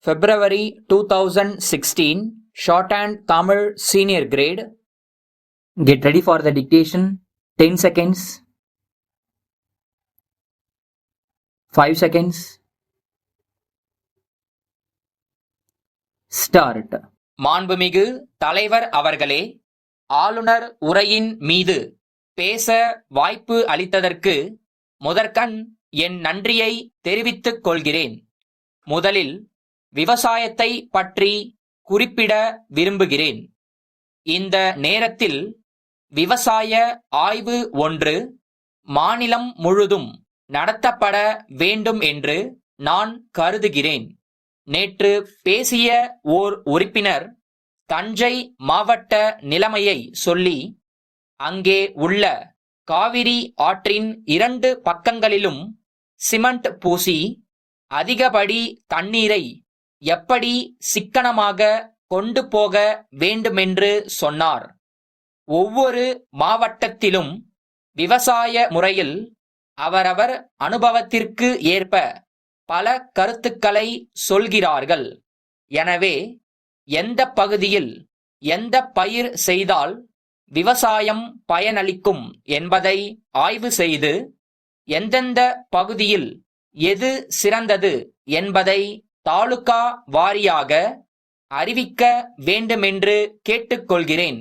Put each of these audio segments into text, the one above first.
February 2016, Shorthand Tamil Senior Grade. Get ready for the dictation. 10 seconds. 5 seconds. Start. மாண்புமிகு தலைவர் அவர்களே, ஆளுநர் உரையின் மீது பேச வாய்ப்பு அளித்ததற்கு முதற்கண் என் நன்றியை தெரிவித்துக் கொள்கிறேன். முதலில் விவசாயத்தை பற்றி குறிப்பிட விரும்புகிறேன். இந்த நேரத்தில் விவசாய ஆய்வு ஒன்று மாநிலம் முழுதும் நடத்தப்பட வேண்டும் என்று நான் கருதுகிறேன். நேற்று பேசிய ஓர் உறுப்பினர் தஞ்சை மாவட்ட நிலைமையை சொல்லி, அங்கே உள்ள காவிரி ஆற்றின் 2 பக்கங்களிலும் சிமெண்ட் பூசி அதிகப்படி தண்ணீரை எப்படி சிக்கனமாக கொண்டு போக வேண்டுமென்று சொன்னார். ஒவ்வொரு மாவட்டத்திலும் விவசாய முறையில் அவரவர் அனுபவத்திற்கு ஏற்ப பல கருத்துக்களை சொல்கிறார்கள். எனவே எந்த பகுதியில் எந்த பயிர் செய்தால் விவசாயம் பயனளிக்கும் என்பதை ஆய்வு செய்து, எந்தெந்த பகுதியில் எது சிறந்தது என்பதை தாலுகா வாரியாக அறிவிக்க வேண்டுமென்று கேட்டுக்கொள்கிறேன்.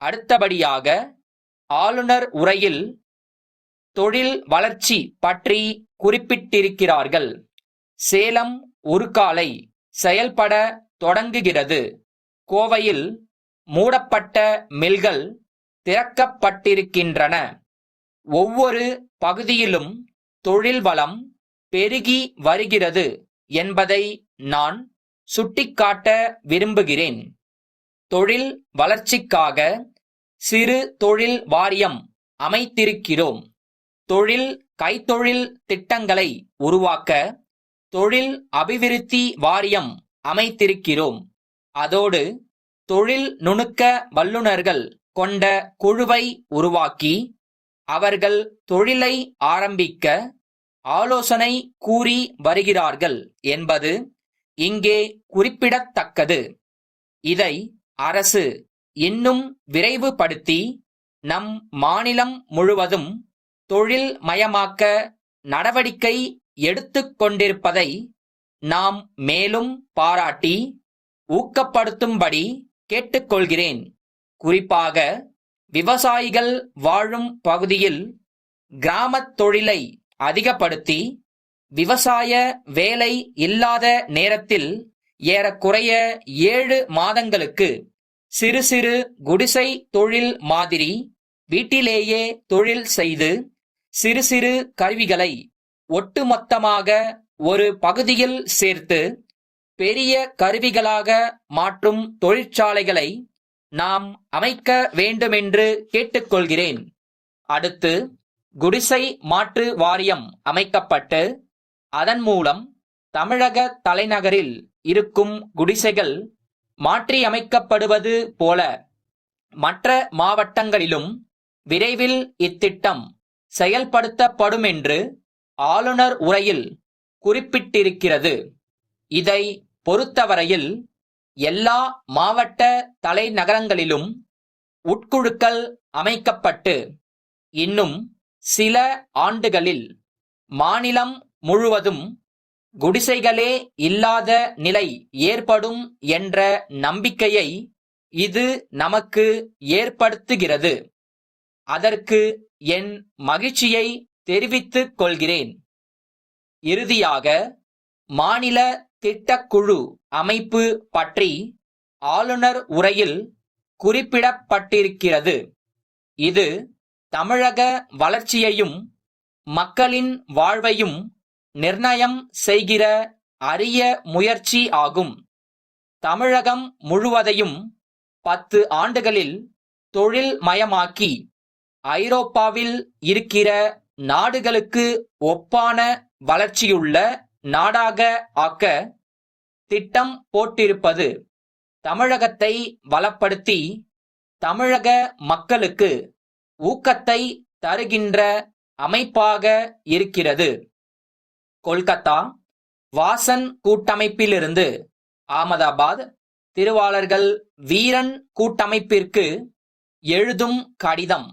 அடுத்தபடியாக, ஆளுநர் உரையில் தொழில் வளர்ச்சி பற்றி குறிப்பிட்டிருக்கிறார்கள். சேலம் உருக்காலை செயல்பட தொடங்குகிறது. கோவையில் மூடப்பட்ட மில்கள் திறக்கப்பட்டிருக்கின்றன. ஒவ்வொரு பகுதியிலும் தொழில் வளம் பெருகி வருகிறது என்பதை நான் சுட்டிக்காட்ட விரும்புகிறேன். தொழில் வளர்ச்சிக்காக சிறு தொழில் வாரியம் அமைத்திருக்கிறோம். தொழில் கைத்தொழில் திட்டங்களை உருவாக்க தொழில் அபிவிருத்தி வாரியம் அமைத்திருக்கிறோம். அதோடு தொழில் நுணுக்க வல்லுநர்கள் கொண்ட குழுவை உருவாக்கி அவர்கள் தொழிலை ஆரம்பிக்க ஆலோசனை கூறி வருகிறார்கள் என்பது இங்கே குறிப்பிடத்தக்கது. இதை அரசு இன்னும் விரைவுபடுத்தி நம் மாநிலம் முழுவதும் தொழில் மயமாக்க நடவடிக்கை எடுத்துக் கொண்டிருப்பதை நாம் மேலும் பாராட்டி ஊக்கப்படுத்தும்படி கேட்டுக்கொள்கிறேன். குறிப்பாக விவசாயிகள் வாழும் பகுதியில் கிராமத் தொழிலை அதிகப்படுத்தி விவசாய வேலை இல்லாத நேரத்தில் ஏறக்குறைய 7 மாதங்களுக்கு சிறு சிறு குடிசை தொழில் மாதிரி வீட்டிலேயே தொழில் செய்து சிறு சிறு கருவிகளை ஒட்டுமொத்தமாக ஒரு பகுதியில் சேர்த்து பெரிய கருவிகளாக மாற்றும் தொழிற்சாலைகளை நாம் அமைக்க வேண்டுமென்று கேட்டுக்கொள்கிறேன். அடுத்து, குடிசை மாற்று வாரியம் அமைக்கப்பட்டு அதன் மூலம் தமிழக தலைநகரில் இருக்கும் குடிசைகள் மாற்றியமைக்கப்படுவது போல மற்ற மாவட்டங்களிலும் விரைவில் இத்திட்டம் செயல்படுத்தப்படும் என்று ஆளுநர் உரையில் குறிப்பிட்டிருக்கிறது. இதை பொறுத்தவரையில் எல்லா மாவட்ட தலைநகரங்களிலும் உட்குழுக்கள் அமைக்கப்பட்டு இன்னும் சில ஆண்டுகளில் மாநிலம் முழுவதும் குடிசைகளே இல்லாத நிலை ஏற்படும் என்ற நம்பிக்கையை இது நமக்கு ஏற்படுத்துகிறது. அதற்கு என் மகிழ்ச்சியை தெரிவித்துக் கொள்கிறேன். இறுதியாக, மாநில திட்டக்குழு அமைப்பு பற்றி ஆளுநர் உரையில் குறிப்பிடப்பட்டிருக்கிறது. இது தமிழக வளர்ச்சியையும் மக்களின் வாழ்வையும் நிர்ணயம் செய்கிற அரிய முயற்சி ஆகும். தமிழகம் முழுவதையும் 10 ஆண்டுகளில் தொழில் மயமாக்கி ஐரோப்பாவில் இருக்கிற நாடுகளுக்கு ஒப்பான வளர்ச்சியுள்ள நாடாக ஆக்க திட்டம் போட்டிருப்பது தமிழகத்தை வளப்படுத்தி தமிழக மக்களுக்கு ஊக்கத்தை தருகின்ற அமைப்பாக இருக்கிறது. கொல்கத்தா, வாசன் கூட்டமைப்பிலிருந்து அகமதாபாத் திருவாளர்கள் வீரன் கூட்டமைப்பிற்கு எழுதும் கடிதம்.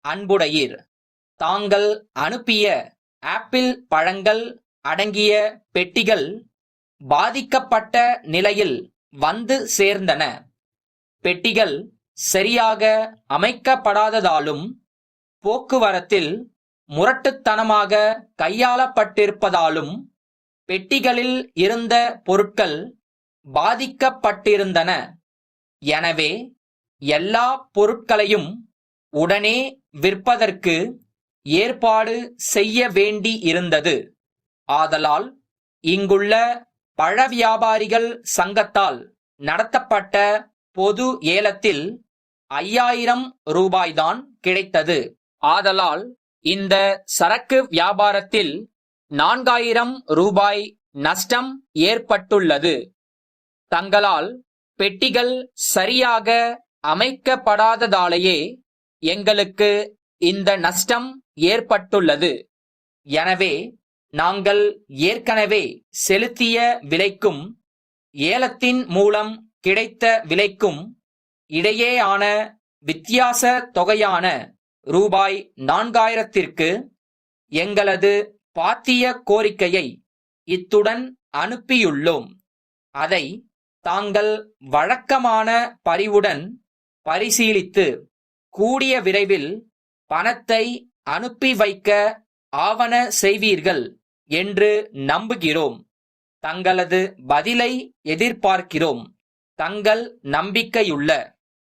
அன்புடையீர், தாங்கள் அனுப்பிய ஆப்பிள் பழங்கள் அடங்கிய பெட்டிகள் பாதிக்கப்பட்ட நிலையில் வந்து சேர்ந்தன. பெட்டிகள் சரியாக அமைக்கப்படாததாலும் போக்குவரத்தில் முரட்டுத்தனமாக கையாளப்பட்டிருப்பதாலும் பெட்டிகளில் இருந்த பொருட்கள் பாதிக்கப்பட்டிருந்தன. எனவே எல்லா பொருட்களையும் உடனே விற்பதற்கு ஏற்பாடு செய்ய வேண்டி இருந்தது. ஆதலால் இங்குள்ள பழ வியாபாரிகள் சங்கத்தால் நடத்தப்பட்ட பொது ஏலத்தில் 5000 ரூபாய்தான் கிடைத்தது. ஆதலால் இந்த சரக்கு வியாபாரத்தில் 4000 ரூபாய் நஷ்டம் ஏற்பட்டுள்ளது. தங்களால் பெட்டிகள் சரியாக அமைக்கப்படாததாலேயே எங்களுக்கு இந்த நஷ்டம் ஏற்பட்டுள்ளது. எனவே நாங்கள் ஏற்கனவே செலுத்திய விலைக்கும் ஏலத்தின் மூலம் கிடைத்த விலைக்கும் இடையேயான வித்தியாச தொகையான ரூபாய் 4000ற்கு எங்களது பாத்திய கோரிக்கையை இத்துடன் அனுப்பியுள்ளோம். அதை தாங்கள் வழக்கமான பரிவுடன் பரிசீலித்து கூடிய விரைவில் பணத்தை அனுப்பி வைக்க ஆவன செய்வீர்கள் என்று நம்புகிறோம். தங்களது பதிலை எதிர்பார்க்கிறோம். தங்கள் நம்பிக்கையுள்ள